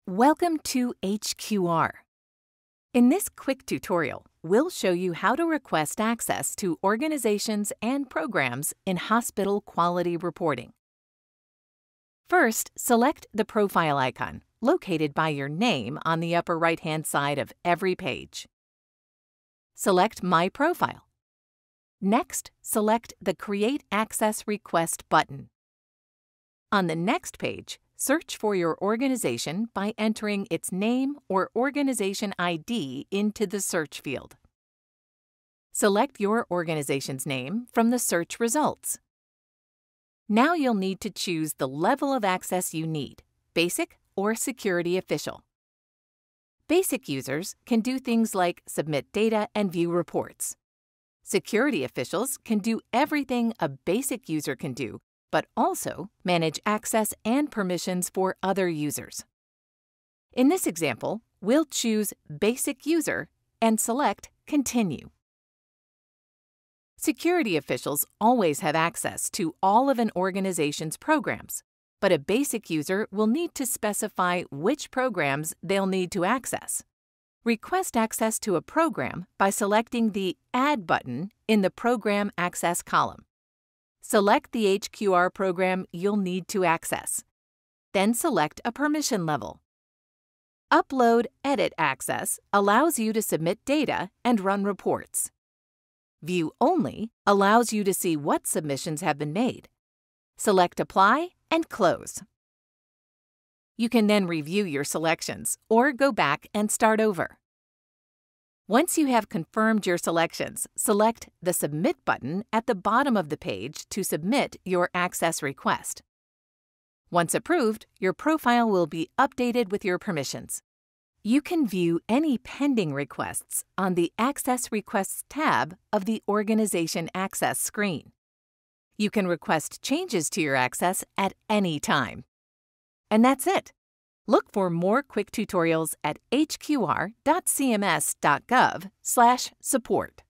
Welcome to HQR. In this quick tutorial, we'll show you how to request access to organizations and programs in hospital quality reporting. First, select the profile icon located by your name on the upper right-hand side of every page. Select My Profile. Next, select the Create Access Request button. On the next page, search for your organization by entering its name or organization ID into the search field. Select your organization's name from the search results. Now you'll need to choose the level of access you need, Basic or Security Official. Basic users can do things like submit data and view reports. Security officials can do everything a basic user can do, but also manage access and permissions for other users. In this example, we'll choose Basic User and select Continue. Security officials always have access to all of an organization's programs, but a basic user will need to specify which programs they'll need to access. Request access to a program by selecting the Add button in the Program Access column. Select the HQR program you'll need to access. Then select a permission level. Upload Edit Access allows you to submit data and run reports. View Only allows you to see what submissions have been made. Select Apply and Close. You can then review your selections or go back and start over. Once you have confirmed your selections, select the Submit button at the bottom of the page to submit your access request. Once approved, your profile will be updated with your permissions. You can view any pending requests on the Access Requests tab of the Organization Access screen. You can request changes to your access at any time. And that's it. Look for more quick tutorials at hqr.cms.gov/support.